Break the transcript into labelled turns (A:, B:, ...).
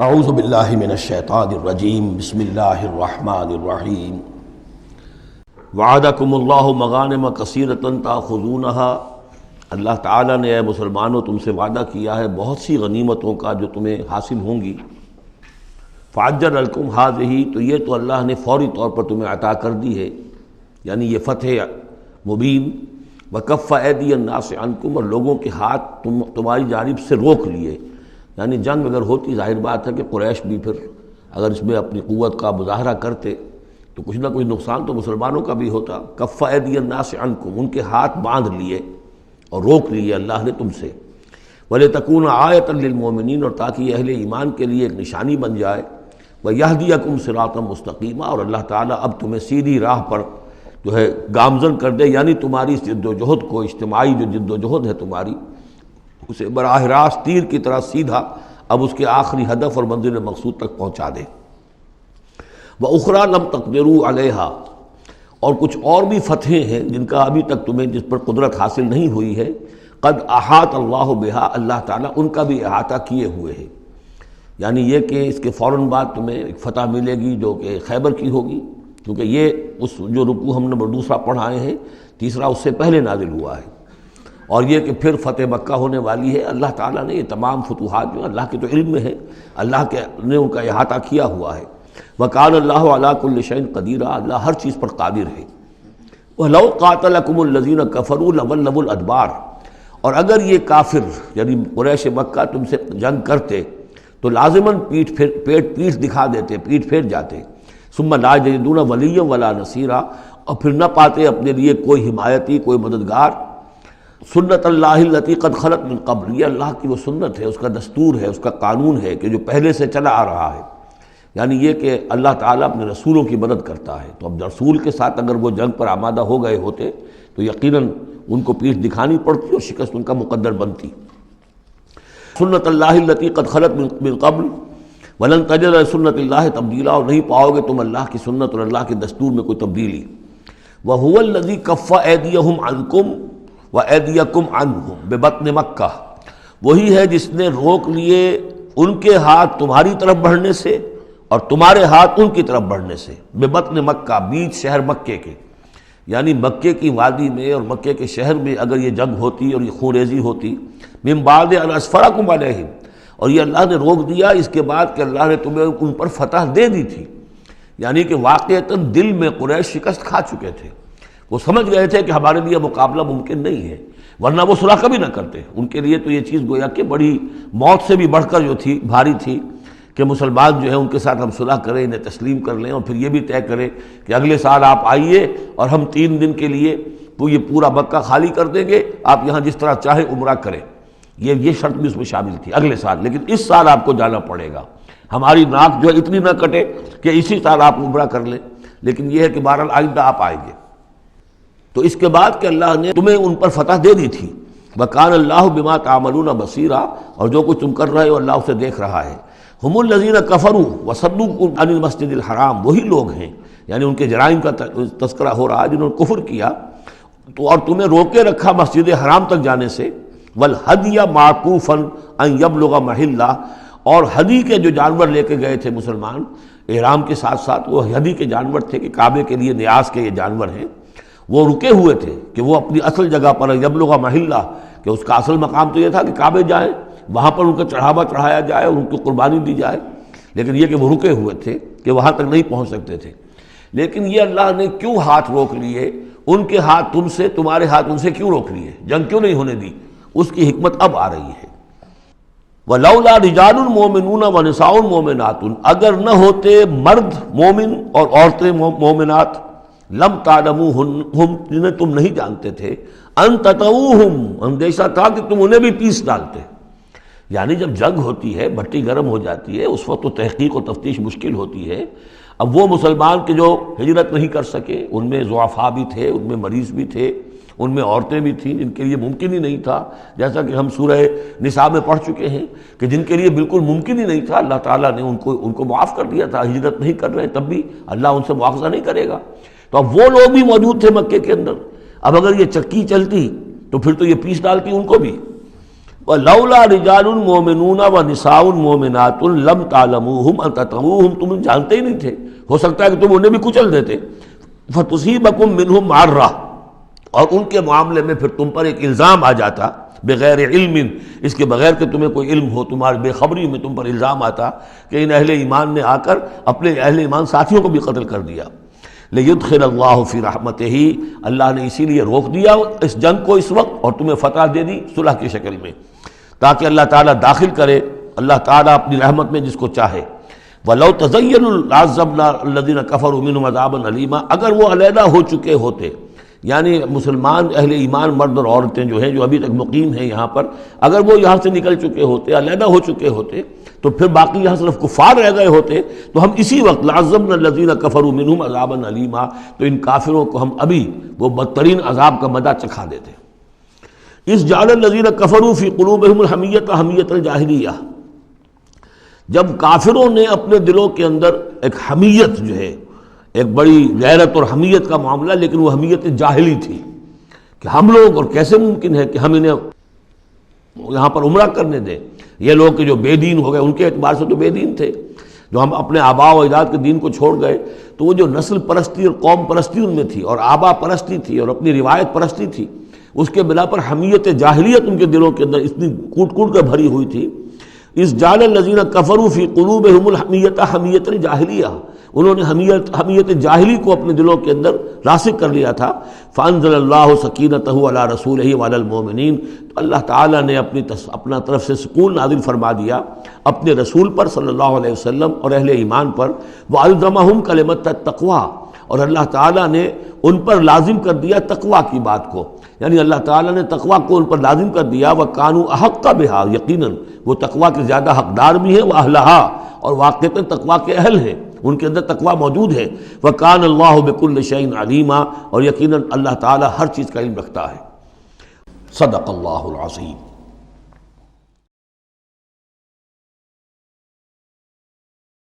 A: اعوذ باللہ من الشیطان الرجیم بسم اللہ الرحمن الرحیم وعدکم اللہ مغانم کثیرۃ تاخذونها، اللہ تعالیٰ نے اے مسلمانوں تم سے وعدہ کیا ہے بہت سی غنیمتوں کا جو تمہیں حاصل ہوں گی۔ فعجل لکم ہذہ، تو یہ تو اللہ نے فوری طور پر تمہیں عطا کر دی ہے، یعنی یہ فتح مبین۔ وکف ایدی الناس عنکم، اور لوگوں کے ہاتھ تمہاری جانب سے روک لیے، یعنی جنگ اگر ہوتی ظاہر بات ہے کہ قریش بھی پھر اگر اس میں اپنی قوت کا مظاہرہ کرتے تو کچھ نہ کچھ نقصان تو مسلمانوں کا بھی ہوتا۔ کف ایدی الناس عنکم، ان کے ہاتھ باندھ لیے اور روک لیے اللہ نے تم سے۔ وَلِتَكُونَ آیَةً لِّلْمُؤْمِنِينَ، اور تاکہ یہ اہل ایمان کے لیے ایک نشانی بن جائے۔ وَيَهْدِيَكُمْ صِرَاطًا مُسْتَقِيمًا، اور اللہ تعالیٰ اب تمہیں سیدھی راہ پر جو ہے گامزن کر دے، یعنی تمہاری جد و جہد کو، اجتماعی جو جد و جہد ہے تمہاری، اسے براہ راست تیر کی طرح سیدھا اب اس کے آخری ہدف اور منزل مقصود تک پہنچا دے۔ وَأُخْرَىٰ لَمْ تَقْدِرُوا عَلَيْهَا، اور کچھ اور بھی فتحیں ہیں جن کا ابھی تک تمہیں جس پر قدرت حاصل نہیں ہوئی ہے۔ قد احاط اللہ بہا، اللہ تعالیٰ ان کا بھی احاطہ کیے ہوئے ہے، یعنی یہ کہ اس کے فوراً بعد تمہیں ایک فتح ملے گی جو کہ خیبر کی ہوگی، کیونکہ یہ اس جو رکوع ہم نے دوسرا پڑھائے ہیں، تیسرا اس سے پہلے نازل ہوا ہے، اور یہ کہ پھر فتح مکہ ہونے والی ہے۔ اللہ تعالیٰ نے یہ تمام فتوحات جو اللہ کے تو علم میں ہے، اللہ کے نے ان کا احاطہ کیا ہوا ہے۔ وَكَانَ اللَّهُ عَلَىٰ كُلِّ شَيْءٍ قَدِيرًا، اللہ ہر چیز پر قادر ہے۔ وَلَوْ قَاتَلَكُمُ الَّذِينَ كَفَرُوا لَوَلَّوُا الْأَدْبَارَ، اور اگر یہ کافر یعنی قریش مکہ تم سے جنگ کرتے تو لازماً پیٹ دکھا دیتے، پیٹ پھیر جاتے۔ ثُمَّ لَا يَجِدُونَ وَلِيًّا وَلَا نَصِيرًا، اور پھر نہ پاتے اپنے لیے کوئی حمایتی، کوئی مددگار۔ سنت اللہ التی قد خلت من قبل، یہ اللہ کی وہ سنت ہے، اس کا دستور ہے، اس کا قانون ہے کہ جو پہلے سے چلا آ رہا ہے، یعنی یہ کہ اللہ تعالیٰ اپنے رسولوں کی مدد کرتا ہے۔ تو اب رسول کے ساتھ اگر وہ جنگ پر آمادہ ہو گئے ہوتے تو یقیناً ان کو پیٹھ دکھانی پڑتی اور شکست ان کا مقدر بنتی۔ سنت اللہ التی قد خلت من قبل ولن تجد لسنت اللہ تبدیلا، اور نہیں پاؤ گے تم اللہ کی سنت اور اللہ کے دستور میں کوئی تبدیلی۔ وَهُوَ الَّذِي كَفَّ أَيْدِيَهُمْ عَنْكُمْ وَأَيْدِيَكُمْ عَنْهُمْ بِبَطْنِ مَكَّةَ، وہی ہے جس نے روک لیے ان کے ہاتھ تمہاری طرف بڑھنے سے اور تمہارے ہاتھ ان کی طرف بڑھنے سے۔ بِبَطْنِ مکہ، بیچ شہر مکے کے، یعنی مکے کی وادی میں اور مکے کے شہر میں اگر یہ جنگ ہوتی اور یہ خون ریزی ہوتی، مِن بَعْدِ أَنْ أَسْفَرَكُمْ عَلَيْهِمْ، اور یہ اللہ نے روک دیا اس کے بعد کہ اللہ نے تمہیں ان پر فتح دے دی تھی، یعنی کہ واقعتاً دل میں قریش شکست کھا چکے تھے، وہ سمجھ گئے تھے کہ ہمارے لیے مقابلہ ممکن نہیں ہے، ورنہ وہ صلح کبھی نہ کرتے۔ ان کے لیے تو یہ چیز گویا کہ بڑی موت سے بھی بڑھ کر جو تھی بھاری تھی کہ مسلمان جو ہے ان کے ساتھ ہم صلح کریں، انہیں تسلیم کر لیں، اور پھر یہ بھی طے کریں کہ اگلے سال آپ آئیے اور ہم 3 دن کے لیے یہ پورا مکہ خالی کر دیں گے، آپ یہاں جس طرح چاہیں عمرہ کریں۔ یہ شرط بھی اس میں شامل تھی اگلے سال، لیکن اس سال آپ کو جانا پڑے گا، ہماری ناک جو ہے اتنی نہ کٹے کہ اسی سال آپ عمرہ کر لیں، لیکن یہ ہے کہ بہرحال آئندہ آپ آئیں گے۔ تو اس کے بعد کہ اللہ نے تمہیں ان پر فتح دے دی تھی۔ وَكَانَ اللَّهُ بِمَا تَعْمَلُونَ بَصِيرًا، اور جو کچھ تم کر رہے ہو اللہ اسے دیکھ رہا ہے۔ هُمُ الَّذِينَ كَفَرُوا وَصَدُّوكُمْ عَنِ الْمَسْجِدِ الْحَرَامِ، وہی لوگ ہیں، یعنی ان کے جرائم کا تذکرہ ہو رہا ہے جنہوں نے کفر کیا تو اور تمہیں روکے رکھا مسجد حرام تک جانے سے۔ وَالْهَدْيَ مَعْكُوفًا أَن يَبْلُغَ مَحِلَّهُ، اور ہدی کے جو جانور لے کے گئے تھے مسلمان احرام کے ساتھ ساتھ، وہ ہدی کے جانور تھے کہ کعبے کے لیے نیاز کے یہ جانور ہیں، وہ رکے ہوئے تھے کہ وہ اپنی اصل جگہ پر یبلغ محلہ، کہ اس کا اصل مقام تو یہ تھا کہ کعبے جائیں، وہاں پر ان کا چڑھاوا چڑھایا جائے اور ان کی قربانی دی جائے، لیکن یہ کہ وہ رکے ہوئے تھے کہ وہاں تک نہیں پہنچ سکتے تھے۔ لیکن یہ اللہ نے کیوں ہاتھ روک لیے، ان کے ہاتھ تم سے، تمہارے ہاتھ ان سے کیوں روک لیے، جنگ کیوں نہیں ہونے دی، اس کی حکمت اب آ رہی ہے۔ وَلَوْلَا رِجَالٌ مُؤْمِنُونَ وَنِسَاءٌ مُؤْمِنَاتٌ، اگر نہ ہوتے مرد مومن اور عورتیں مومنات، لم تعلموہم، جنہیں تم نہیں جانتے تھے، ان تطؤوہم، اندیشہ تھا کہ تم انہیں بھی پیس ڈالتے، یعنی جب جنگ ہوتی ہے، بھٹی گرم ہو جاتی ہے، اس وقت تو تحقیق و تفتیش مشکل ہوتی ہے۔ اب وہ مسلمان کے جو ہجرت نہیں کر سکے، ان میں ضعفاء بھی تھے، ان میں مریض بھی تھے، ان میں عورتیں بھی تھیں جن کے لیے ممکن ہی نہیں تھا، جیسا کہ ہم سورہ نساء میں پڑھ چکے ہیں کہ جن کے لیے بالکل ممکن ہی نہیں تھا، اللہ تعالیٰ نے ان کو معاف کر دیا تھا، ہجرت نہیں کر رہے تب بھی اللہ ان سے مواخذہ نہیں کرے گا۔ تو اب وہ لوگ بھی موجود تھے مکے کے اندر، اب اگر یہ چکی چلتی تو پھر تو یہ پیس ڈالتی ان کو بھی۔ وَلَوْلَا رِجَالٌ مُؤْمِنُونَ وَنِسَاءٌ مُؤْمِنَاتٌ لَمْ تَعْلَمُوهُمْ أَن تَطَؤُوهُمْ، تم جانتے ہی نہیں تھے، ہو سکتا ہے کہ تم انہیں بھی کچل دیتے، فَتُصِيبَكُم مِّنْهُمْ مَعَرَّةٌ، اور ان کے معاملے میں پھر تم پر ایک الزام آ جاتا بغیر علم، اس کے بغیر کہ تمہیں کوئی علم ہو، تمہاری بے خبری میں تم پر الزام آتا کہ ان اہل ایمان نے آ کر اپنے اہل ایمان ساتھیوں کو بھی قتل کر دیا۔ لِيُدْخِلَ اللَّهُ فِي رَحْمَتِهِ، اللہ نے اسی لیے روک دیا اس جنگ کو اس وقت اور تمہیں فتح دے دی صلح کی شکل میں، تاکہ اللہ تعالیٰ داخل کرے اللہ تعالیٰ اپنی رحمت میں جس کو چاہے۔ وَلَوْ تَزَيَّنُوا لَعَذَّبْنَا الَّذِينَ كَفَرُوا مِنْهُمْ عَذَابًا أَلِيمًا، اگر وہ علیحدہ ہو چکے ہوتے، یعنی مسلمان اہل ایمان مرد اور عورتیں جو ہیں جو ابھی تک مقیم ہیں یہاں پر، اگر وہ یہاں سے نکل چکے ہوتے، علیحدہ ہو چکے ہوتے، تو پھر باقی یہاں صرف کفار رہ گئے ہوتے، تو ہم اسی وقت لَعَذَّبْنَا الَّذِينَ كَفَرُوا مِنْهُمْ عَذَابًا أَلِيمًا، تو ان کافروں کو ہم ابھی وہ بدترین عذاب کا مزہ چکھا دیتے۔ اس جعل الذین کفروا فی قلوبہم الحمیۃ حمیۃ الجاہلیہ، جب کافروں نے اپنے دلوں کے اندر ایک حمیت جو ہے، ایک بڑی غیرت اور حمیت کا معاملہ، لیکن وہ حمیت جاہلی تھی کہ ہم لوگ، اور کیسے ممکن ہے کہ ہم انہیں یہاں پر عمرہ کرنے دیں، یہ لوگ کہ جو بے دین ہو گئے، ان کے اعتبار سے تو بے دین تھے، جو ہم اپنے آباء و اجداد کے دین کو چھوڑ گئے، تو وہ جو نسل پرستی اور قوم پرستی ان میں تھی، اور آبا پرستی تھی، اور اپنی روایت پرستی تھی، اس کے بنا پر حمیت جاہلیت ان کے دلوں کے اندر اتنی کوٹ کوٹ کر بھری ہوئی تھی۔ اس جعل الذین کفروا فی قلوبہم الحمیۃ حمیۃ الجاہلیہ، انہوں نے حمیت جاہلی کو اپنے دلوں کے اندر راسخ کر لیا تھا۔ فانزل اللہ سکینتہ علی رسولہ وعلی المؤمنین، تو اللہ تعالیٰ نے اپنا طرف سے سکون نازل فرما دیا اپنے رسول پر صلی اللہ علیہ وسلم اور اہل ایمان پر۔ وَأَلْزَمَهُمْ كَلِمَةَ التَّقْوَىٰ، اور اللہ تعالیٰ نے ان پر لازم کر دیا تقویٰ کی بات کو، یعنی اللہ تعالیٰ نے تقویٰ کو ان پر لازم کر دیا۔ وَكَانُوا أَحَقَّ بِهَا، یقیناً وہ تقویٰ کے زیادہ حقدار بھی ہیں، وَأَهْلَهَا، اور واقعتاً تقویٰ کے اہل ہیں، ان کے اندر تقویٰ موجود ہے۔ وَكَانَ اللَّهُ بِكُلِّ شَيْءٍ عَلِيمًا، اور یقیناً اللہ تعالیٰ ہر چیز کا علم رکھتا ہے۔ صدق اللہ العظیم۔